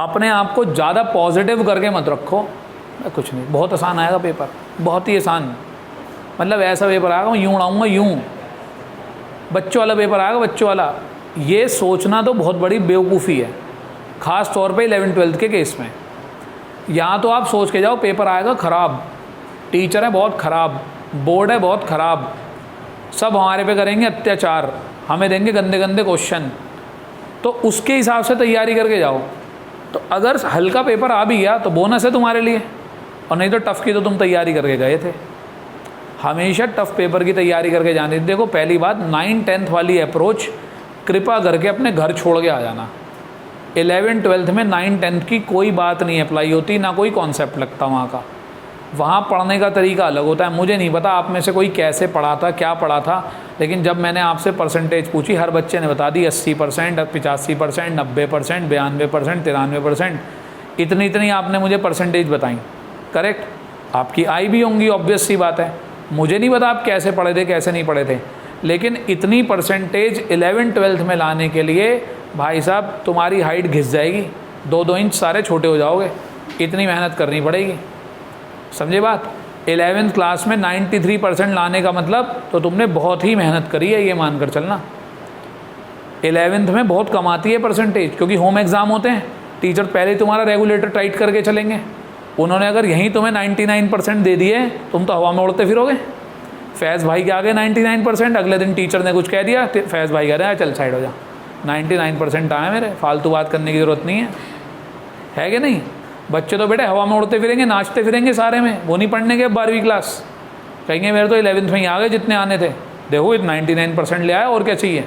अपने आप को ज़्यादा पॉजिटिव करके मत रखो, कुछ नहीं, बहुत आसान आएगा पेपर, बहुत ही आसान। मतलब ऐसा पेपर आएगा यूँ उड़ाऊँगा यूँ, बच्चों वाला पेपर आएगा बच्चों वाला। ये सोचना तो बहुत बड़ी बेवकूफ़ी है, ख़ास तौर पे 11th-12th के केस में। यहाँ तो आप सोच के जाओ पेपर आएगा ख़राब, टीचर है बहुत ख़राब, बोर्ड है बहुत ख़राब, सब हमारे पे करेंगे अत्याचार, हमें देंगे गंदे गंदे क्वेश्चन, तो उसके हिसाब से तैयारी करके जाओ। तो अगर हल्का पेपर आ भी गया तो बोनस है तुम्हारे लिए, और नहीं तो टफ़ की तो तुम तैयारी करके गए थे। हमेशा टफ़ पेपर की तैयारी करके जाने। देखो पहली बात, 9th-10th वाली अप्रोच कृपा करके अपने घर छोड़ के आ जाना। 11th-12th में 9th-10th की कोई बात नहीं अप्लाई होती, ना कोई कॉन्सेप्ट लगता वहाँ का। वहाँ पढ़ने का तरीका अलग होता है। मुझे नहीं पता आप में से कोई कैसे पढ़ा था, क्या पढ़ा था, लेकिन जब मैंने आपसे परसेंटेज पूछी हर बच्चे ने बता दी 80%, 85%, 90%, 92%, 93%, इतनी आपने मुझे परसेंटेज बताई, करेक्ट। आपकी आई भी होंगी, ऑब्वियस सी बात है। मुझे नहीं पता आप कैसे पढ़े थे, कैसे नहीं पढ़े थे, लेकिन इतनी परसेंटेज 11th-12th में लाने के लिए भाई साहब तुम्हारी हाइट घिस जाएगी, 2-2 इंच सारे छोटे हो जाओगे, इतनी मेहनत करनी पड़ेगी, समझे बात। 11th क्लास में 93% लाने का मतलब तो तुमने बहुत ही मेहनत करी है, ये मानकर चलना। 11th में बहुत कम आती है परसेंटेज, क्योंकि होम एग्ज़ाम होते हैं, टीचर पहले तुम्हारा रेगुलेटर टाइट करके चलेंगे। उन्होंने अगर यहीं तुम्हें 99% दे दिए, तुम तो हवा में उड़ते फिरोगे। फैज़ भाई के आगे 99%, अगले दिन टीचर ने कुछ कह दिया, फैज़ भाई कह रहे हैं चल साइड हो जा, 99% आए मेरे, फालतू बात करने की ज़रूरत नहीं है कि नहीं। बच्चे तो बेटे हवा में उड़ते फिरेंगे, नाचते फिरेंगे सारे में, वो नहीं पढ़ने के 12वीं क्लास, कहेंगे मेरे तो 11th में ही आ गए जितने आने थे, देखो 99% ले आए और क्या चाहिए।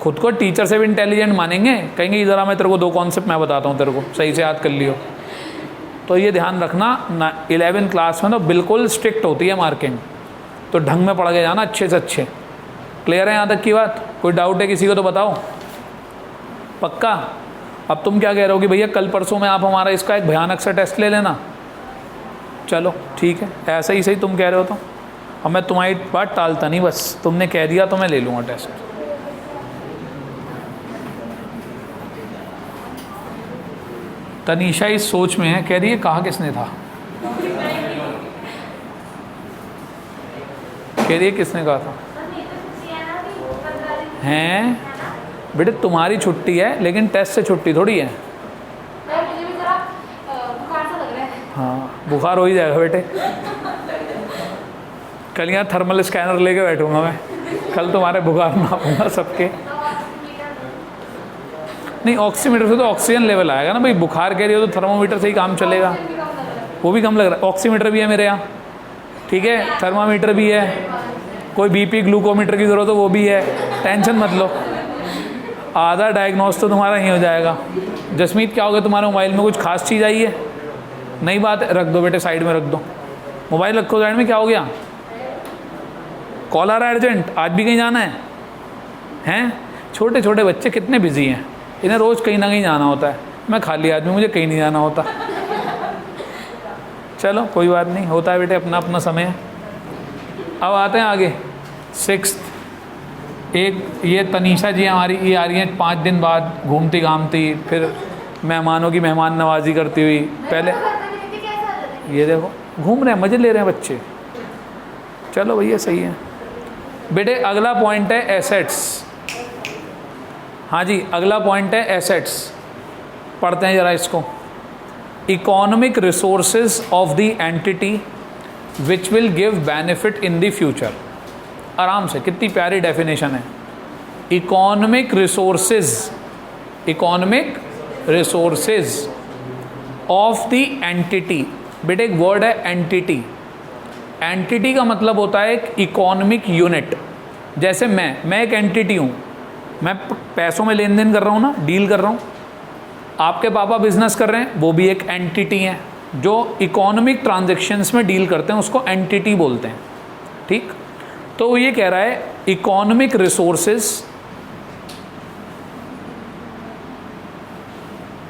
खुद को टीचर से भी इंटेलिजेंट मानेंगे, कहेंगे ज़रा मैं तेरे को 2 कॉन्सेप्ट मैं बताता हूँ, तेरे को सही से याद कर लियो। तो ये ध्यान रखना, 11th क्लास में तो बिल्कुल स्ट्रिक्ट होती है मार्किंग, तो ढंग में पढ़ के जाना, अच्छे से अच्छे। क्लियर है यहाँ तक की बात? कोई डाउट है किसी को तो बताओ, पक्का। अब तुम क्या कह रहे हो कि भैया कल परसों में आप हमारा इसका एक भयानक सा टेस्ट ले लेना, चलो ठीक है, ऐसे ही सही तुम कह रहे हो तो, अब मैं तुम्हारी बात टालता नहीं, बस तुमने कह दिया तो मैं ले लूँगा टेस्ट। तनीषा इस सोच में है, कह रही है कहा किसने था, कह रही है किसने कहा था। हैं बेटे तुम्हारी छुट्टी है, लेकिन टेस्ट से छुट्टी थोड़ी है। मुझे भी जरा बुखार सा लग रहा है। हाँ बुखार हो ही जाएगा बेटे, कल यहाँ थर्मल स्कैनर लेके बैठूंगा मैं, कल तुम्हारे बुखार नापूंगा सबके। नहीं ऑक्सीमीटर से तो ऑक्सीजन लेवल आएगा ना भाई, बुखार कह रही हो तो थर्मोमीटर से ही काम चलेगा, वो भी कम लग रहा है। ऑक्सीमीटर भी है मेरे यहाँ, ठीक है, थर्मामीटर भी है, कोई बीपी ग्लूकोमीटर की ज़रूरत हो वो भी है, टेंशन मत लो, आधा डायग्नोस तो तुम्हारा ही हो जाएगा। जसमीत क्या हो गया तुम्हारे मोबाइल में, कुछ खास चीज़ आई है? नई बात है, रख दो बेटे साइड में रख दो, मोबाइल रखो साइड में। क्या हो गया? कॉल आ रहा है अर्जेंट, आज भी कहीं जाना है? हैं छोटे छोटे बच्चे कितने बिजी हैं, इन्हें रोज़ कहीं ना कहीं जाना होता है। मैं खाली आदमी, मुझे कहीं नहीं जाना होता। चलो कोई बात नहीं, होता है बेटे, अपना अपना समय है। अब आते हैं आगे 6th। एक ये तनीषा जी हमारी, ये आ रही हैं 5 दिन बाद घूमती घामती, फिर मेहमानों की मेहमान नवाजी करती हुई। पहले ये देखो घूम रहे हैं, मज़े ले रहे हैं बच्चे, चलो भैया सही है। बेटे अगला पॉइंट है एसेट्स। हाँ जी अगला पॉइंट है एसेट्स, पढ़ते हैं ज़रा इसको। Economic resources of the entity which will give benefit in the future. आराम से, कितनी प्यारी डेफिनेशन है। Economic resources, economic resources of the entity. बेटे एक वर्ड है एंटिटी। एंटिटी का मतलब होता है एक इकोनॉमिक यूनिट। जैसे मैं एक एंटिटी हूँ, मैं पैसों में लेन देन कर रहा हूँ ना, डील कर रहा हूँ। आपके पापा बिजनेस कर रहे हैं, वो भी एक एंटिटी हैं, जो इकोनॉमिक ट्रांजैक्शंस में डील करते हैं उसको एंटिटी बोलते हैं, ठीक। तो ये कह रहा है economic resources,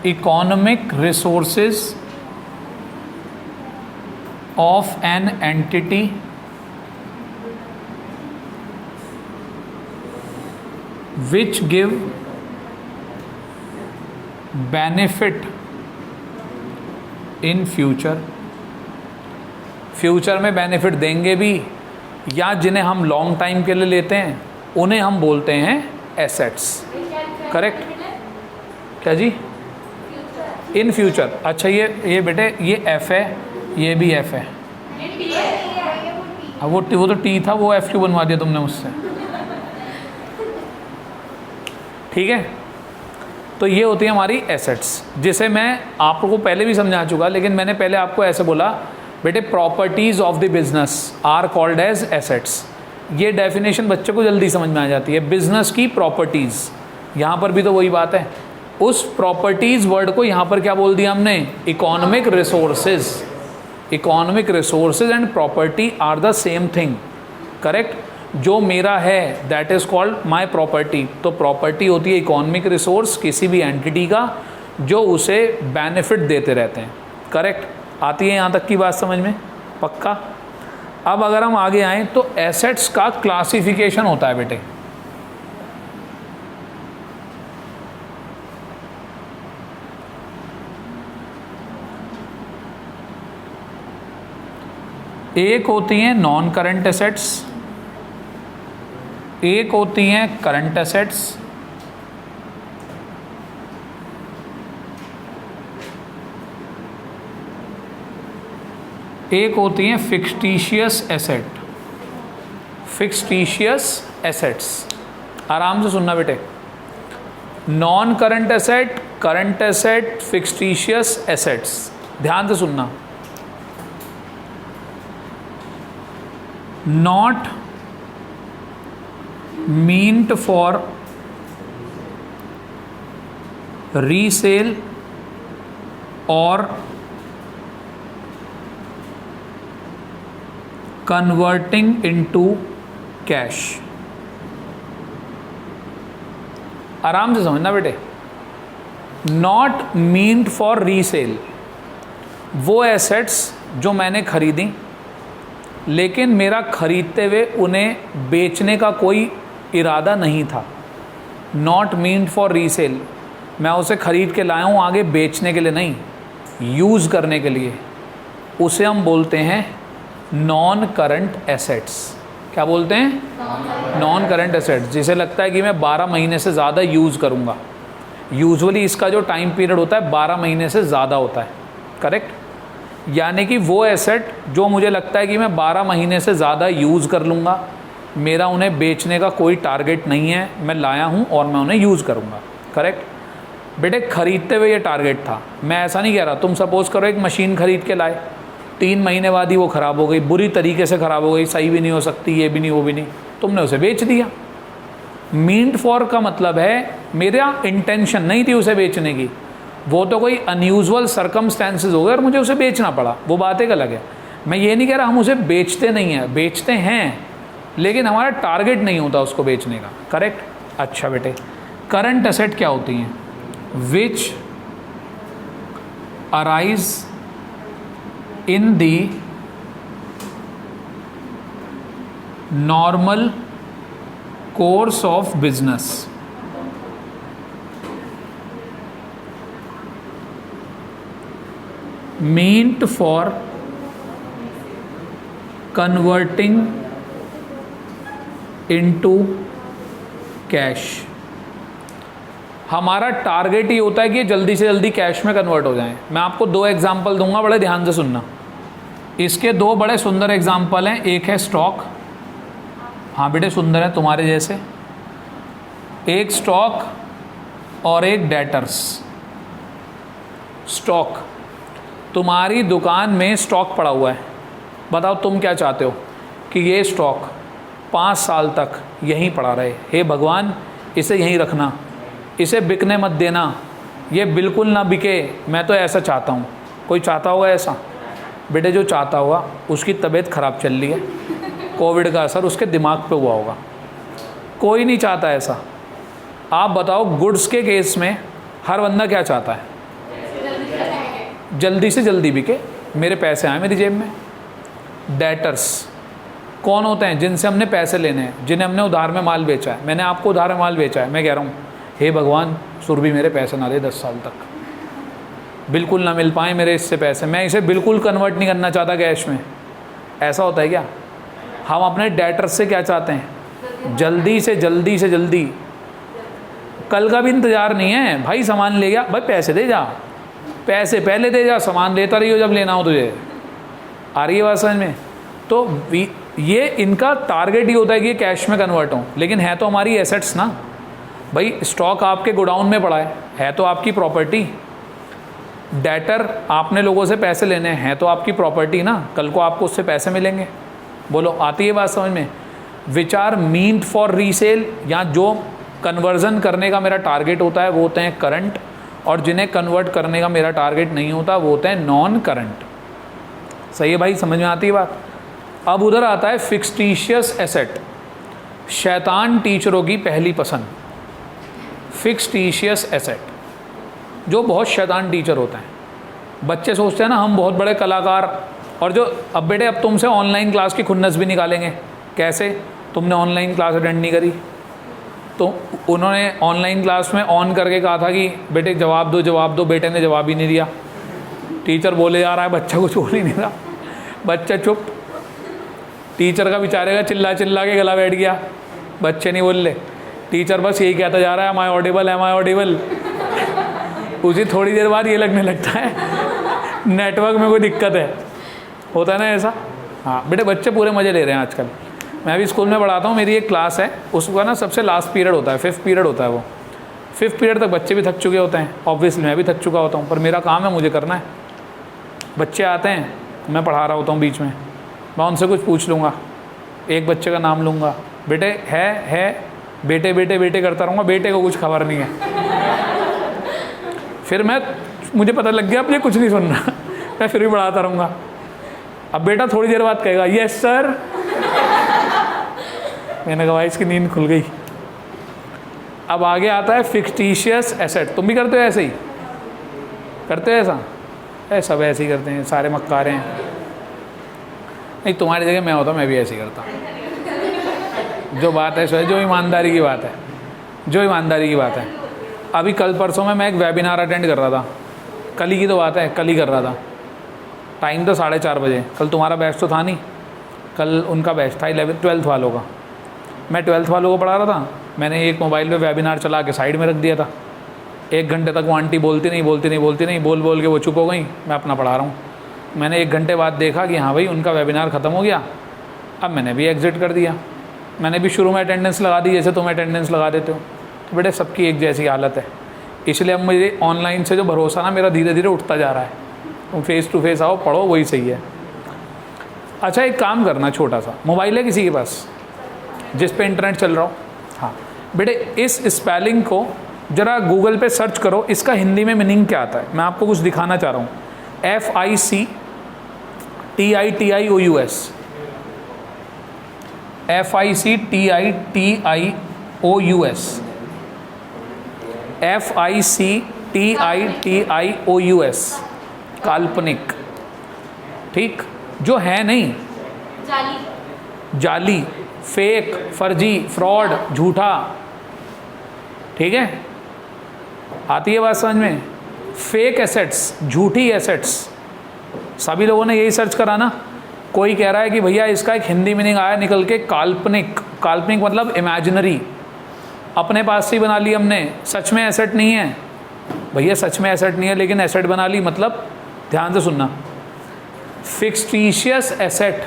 economic resources of an entity which give benefit in future, future में बेनिफिट देंगे भी, या जिन्हें हम लॉन्ग टाइम के लिए लेते हैं उन्हें हम बोलते हैं एसेट्स। करेक्ट, क्या जी? In future. अच्छा ये बेटे ये एफ है, ये भी एफ है। अब वो तो टी था, वो एफ क्यों बनवा दिया तुमने मुझसे? ठीक है, तो ये होती है हमारी एसेट्स, जिसे मैं आपको पहले भी समझा चुका, लेकिन मैंने पहले आपको ऐसे बोला बेटे properties of the business are called as assets. ये डेफिनेशन बच्चे को जल्दी समझ में आ जाती है। बिजनेस की प्रॉपर्टीज, यहाँ पर भी तो वही बात है। उस प्रॉपर्टीज वर्ड को यहाँ पर क्या बोल दिया हमने? Economic resources. Economic resources and property are the same thing. Correct, जो मेरा है that is called my property. तो प्रॉपर्टी होती है इकोनॉमिक रिसोर्स किसी भी एंटिटी का जो उसे बेनिफिट देते रहते हैं। करेक्ट, आती है यहाँ तक की बात समझ में? पक्का। अब अगर हम आगे आएँ तो एसेट्स का क्लासिफिकेशन होता है बेटे। एक होती हैं नॉन करंट एसेट्स, एक होती हैं करंट एसेट्स, एक होती हैं फिक्टिशियस एसेट। फिक्टिशियस एसेट्स, आराम से सुनना बेटे। Non current asset, current asset, fictitious assets, ध्यान से सुनना। नॉट मीन्ट फॉर रीसेल और कन्वर्टिंग इनटू कैश। आराम से समझना बेटे। नॉट मीन्ट फॉर रीसेल, वो एसेट्स जो मैंने खरीदी लेकिन मेरा खरीदते हुए उन्हें बेचने का कोई इरादा नहीं था। नॉट मीन्ट फॉर रीसेल, मैं उसे खरीद के लाया हूँ आगे बेचने के लिए नहीं, यूज़ करने के लिए। उसे हम बोलते हैं नॉन करंट एसेट्स। क्या बोलते हैं? Non current assets. जिसे लगता है कि मैं 12 महीने से ज़्यादा यूज़ करूँगा। यूजुअली इसका जो टाइम पीरियड होता है 12 महीने से ज़्यादा होता है। करेक्ट, यानी कि वो एसेट जो मुझे लगता है कि मैं 12 महीने से ज़्यादा यूज़ कर लूँगा, मेरा उन्हें बेचने का कोई टारगेट नहीं है, मैं लाया हूँ और मैं उन्हें यूज़ करूँगा। करेक्ट बेटे, खरीदते हुए ये टारगेट था। मैं ऐसा नहीं कह रहा, तुम सपोज़ करो एक मशीन खरीद के लाए, 3 महीने बाद ही वो ख़राब हो गई, बुरी तरीके से ख़राब हो गई, सही भी नहीं हो सकती, ये भी नहीं वो भी नहीं, तुमने उसे बेच दिया। मीन्ट फॉर का मतलब है मेरा इंटेंशन नहीं थी उसे बेचने की, वो तो कोई अनयूजुअल सर्कमस्टेंसेस हो गए और मुझे उसे बेचना पड़ा, वो बात एक अलग है। मैं ये नहीं कह रहा हम उसे बेचते नहीं हैं, बेचते हैं, लेकिन हमारा टारगेट नहीं होता उसको बेचने का। करेक्ट। अच्छा बेटे, करंट एसेट क्या होती हैं? विच arise in the normal course of business. Meant for converting into cash. हमारा टारगेट ही होता है कि जल्दी से जल्दी कैश में कन्वर्ट हो जाएं। मैं आपको 2 एग्जांपल दूंगा, बड़े ध्यान से सुनना। इसके 2 बड़े सुंदर एग्जांपल हैं। एक है स्टॉक, हाँ बेटे सुंदर है तुम्हारे जैसे, एक स्टॉक और एक डेटर्स। स्टॉक, तुम्हारी दुकान में स्टॉक पड़ा हुआ है, बताओ तुम क्या चाहते हो कि ये स्टॉक 5 साल तक यहीं पड़ा रहे। हे भगवान, इसे यहीं रखना, इसे बिकने मत देना, ये बिल्कुल ना बिके, मैं तो ऐसा चाहता हूँ। कोई चाहता होगा ऐसा? बेटे जो चाहता होगा उसकी तबीयत ख़राब चल रही है, कोविड का असर उसके दिमाग पे हुआ होगा। कोई नहीं चाहता ऐसा। आप बताओ, गुड्स के केस में हर बंदा क्या चाहता है? जल्दी से जल्दी बिके, मेरे पैसे आए मेरी जेब में। डेटर्स कौन होते हैं? जिनसे हमने पैसे लेने हैं, जिन्हें हमने उधार में माल बेचा है। मैंने आपको उधार में माल बेचा है, मैं कह रहा हूँ हे भगवान सुरभि मेरे पैसे ना दे 10 साल तक, बिल्कुल ना मिल पाए मेरे इससे पैसे, मैं इसे बिल्कुल कन्वर्ट नहीं करना चाहता कैश में। ऐसा होता है क्या? हम अपने डेटर्स से क्या चाहते हैं? जल्दी से जल्दी से जल्दी। कल का भी इंतज़ार नहीं है भाई, सामान ले गया भाई पैसे दे जा, पैसे पहले दे जा, सामान लेता रही हो जब लेना हो तुझे। आ रही है बात समझ में? तो ये इनका टारगेट ही होता है कि ये कैश में कन्वर्ट हो, लेकिन है तो हमारी एसेट्स ना भाई। स्टॉक आपके गोडाउन में पड़ा है तो आपकी प्रॉपर्टी। डेटर आपने लोगों से पैसे लेने हैं तो आपकी प्रॉपर्टी ना, कल को आपको उससे पैसे मिलेंगे। बोलो आती है बात समझ में? Which are meant for resale, या जो कन्वर्जन करने का मेरा टारगेट होता है वो होते हैं करंट, और जिन्हें कन्वर्ट करने का मेरा टारगेट नहीं होता वो होते हैं नॉन करंट। सही है भाई, समझ में आती है बात? अब उधर आता है फिक्सटिशियस एसेट, शैतान टीचरों की पहली पसंद। फिक्सटिशियस एसेट, जो बहुत शैतान टीचर होते हैं। बच्चे सोचते हैं ना हम बहुत बड़े कलाकार, और जो अब बेटे अब तुमसे ऑनलाइन क्लास की खुन्नस भी निकालेंगे। कैसे? तुमने ऑनलाइन क्लास अटेंड नहीं करी, तो उन्होंने ऑनलाइन क्लास में ऑन करके कहा था कि बेटे जवाब दो जवाब दो, बेटे ने जवाब ही नहीं दिया। टीचर बोले जा रहा है, बच्चा कुछ बोल ही नहीं रहा, बच्चा चुप। टीचर का बेचारे का चिल्ला चिल्ला के गला बैठ गया, बच्चे नहीं बोल रहे। टीचर बस यही कहता जा रहा है, am I audible, am I audible. उसी थोड़ी देर बाद ये लगने लगता है नेटवर्क में कोई दिक्कत है। होता है ना ऐसा? हाँ बेटे, बच्चे पूरे मज़े ले रहे हैं आजकल। मैं भी स्कूल में पढ़ाता हूँ, मेरी एक क्लास है, उसका ना सबसे लास्ट पीरियड होता है, 5th पीरियड होता है। वो 5th पीरियड तक बच्चे भी थक चुके होते हैं, ऑब्वियसली मैं भी थक चुका होता हूँ, पर मेरा काम है, मुझे करना है। बच्चे आते हैं, मैं पढ़ा रहा होता हूँ, बीच में मैं उनसे कुछ पूछ लूँगा, एक बच्चे का नाम लूँगा, बेटे है, बेटे बेटे बेटे करता रहूँगा, बेटे को कुछ खबर नहीं है। फिर मुझे पता लग गया अब ये कुछ नहीं सुन रहा, मैं फिर भी पढ़ाता रहूँगा। अब बेटा थोड़ी देर बाद कहेगा यस सर। मैंने कहा इसकी नींद खुल गई। अब आगे आता है फिक्टिशियस एसेट। तुम भी करते हो ऐसे ही? करते हो ऐसा? सब ऐसे ही करते हैं, सारे मक्कारे हैं। नहीं, तुम्हारी जगह मैं होता मैं भी ऐसे ही करता। जो बात है सो है, जो ईमानदारी की बात है, जो ईमानदारी की बात है। अभी कल परसों में मैं एक वेबिनार अटेंड कर रहा था, कल ही की तो बात है, कल ही कर रहा था। टाइम तो 4:30 बजे। कल तुम्हारा बैच तो था नहीं, कल उनका बैच था 12th वालों का। मैं 12th वालों को पढ़ा रहा था। मैंने एक मोबाइल पे वेबिनार चला के साइड में रख दिया था। 1 घंटे तक वो आंटी बोलती नहीं, बोल बोल के वो चुप हो गई, मैं अपना पढ़ा रहा हूँ। मैंने 1 घंटे बाद देखा कि हाँ भाई उनका वेबिनार ख़त्म हो गया। अब मैंने भी एग्ज़िट कर दिया। मैंने भी शुरू में अटेंडेंस लगा दी, जैसे तुम अटेंडेंस लगा देते हो। तो बेटे सबकी एक जैसी हालत है, इसलिए अब मुझे ऑनलाइन से जो भरोसा ना मेरा धीरे धीरे उठता जा रहा है। तुम फेस टू फेस आओ, पढ़ो, वही सही है। अच्छा एक काम करना, छोटा सा मोबाइल है किसी के पास जिस पे इंटरनेट चल रहा हो? हाँ बेटे, इस स्पेलिंग को ज़रा गूगल पे सर्च करो, इसका हिंदी में मीनिंग क्या आता है। मैं आपको कुछ दिखाना चाह रहा हूँ। FICTITIOUS, FICTITIOUS, FICTITIOUS, काल्पनिक। ठीक, जो है नहीं, जाली, फेक, फर्जी, फ्रॉड, झूठा। ठीक है, आती है बात समझ में? फेक एसेट्स, झूठी एसेट्स, सभी लोगों ने यही सर्च करा ना। कोई कह रहा है कि भैया इसका एक हिंदी मीनिंग आया निकल के काल्पनिक। काल्पनिक मतलब इमेजिनरी, अपने पास से ही बना ली हमने, सच में एसेट नहीं है। भैया सच में एसेट नहीं है, लेकिन एसेट बना ली, मतलब ध्यान से सुनना, fictitious asset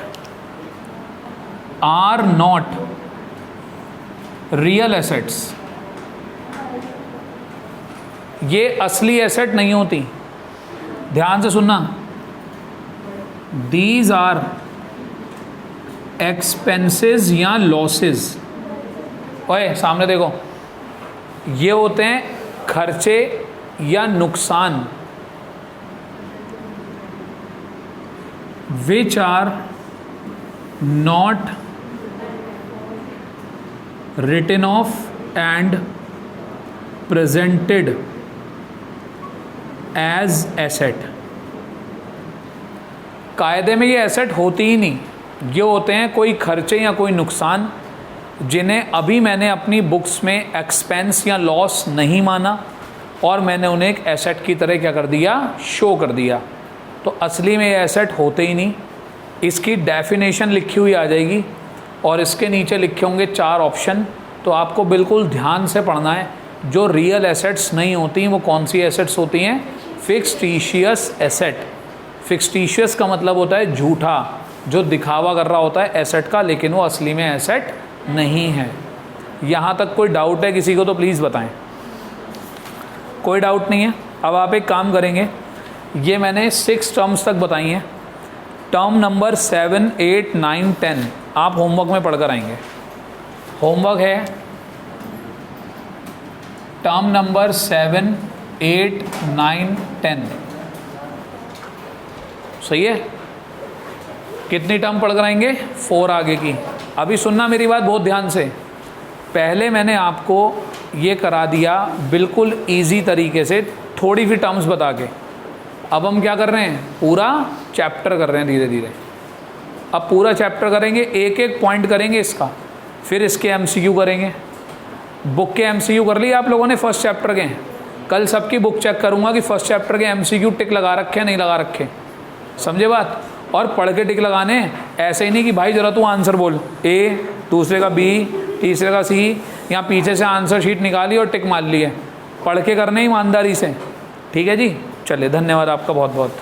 are not real assets. ये असली एसेट नहीं होती, ध्यान से सुनना। दीज आर एक्सपेंसेस या लॉसेस। ओए सामने देखो, ये होते हैं खर्चे या नुकसान। Which are not written off and presented as asset। कायदे में ये एसेट होती ही नहीं, ये होते हैं कोई खर्चे या कोई नुकसान जिन्हें अभी मैंने अपनी बुक्स में एक्सपेंस या लॉस नहीं माना और मैंने उन्हें एक एसेट की तरह क्या कर दिया, शो कर दिया। तो असली में ये एसेट होते ही नहीं। इसकी डेफिनेशन लिखी हुई आ जाएगी और इसके नीचे लिखे होंगे 4 ऑप्शन। तो आपको बिल्कुल ध्यान से पढ़ना है। जो रियल एसेट्स नहीं होती वो कौन सी एसेट्स होती हैं? फिक्सटिशियस एसेट। फिक्सटिशियस का मतलब होता है झूठा, जो दिखावा कर रहा होता है एसेट का, लेकिन वो असली में एसेट नहीं है। यहाँ तक कोई डाउट है किसी को तो प्लीज़ बताएं। कोई डाउट नहीं है। अब आप एक काम करेंगे, ये मैंने 6 टर्म्स तक बताई हैं। टर्म नंबर 7, 8, 9, 10 आप होमवर्क में पढ़कर आएंगे। होमवर्क है टर्म नंबर 7, 8, 9, 10। सही है? कितनी टर्म पढ़कर आएंगे? 4 आगे की। अभी सुनना मेरी बात बहुत ध्यान से। पहले मैंने आपको ये करा दिया बिल्कुल इजी तरीके से, थोड़ी सी टर्म्स बता के। अब हम क्या कर रहे हैं? पूरा चैप्टर कर रहे हैं धीरे धीरे। अब पूरा चैप्टर करेंगे, एक एक पॉइंट करेंगे इसका, फिर इसके एमसीक्यू करेंगे। बुक के एमसीक्यू कर लिए आप लोगों ने फर्स्ट चैप्टर के। कल सबकी बुक चेक करूंगा कि फर्स्ट चैप्टर के एमसीक्यू टिक लगा रखे नहीं लगा रखे। समझे बात? और पढ़ के टिक लगाने, ऐसे ही नहीं कि भाई ज़रा तू आंसर बोल, ए, दूसरे का बी, तीसरे का सी, यहाँ पीछे से आंसर शीट निकाली और टिक मार ली है। पढ़ के करने ईमानदारी से। ठीक है जी? चलिए, धन्यवाद आपका बहुत बहुत।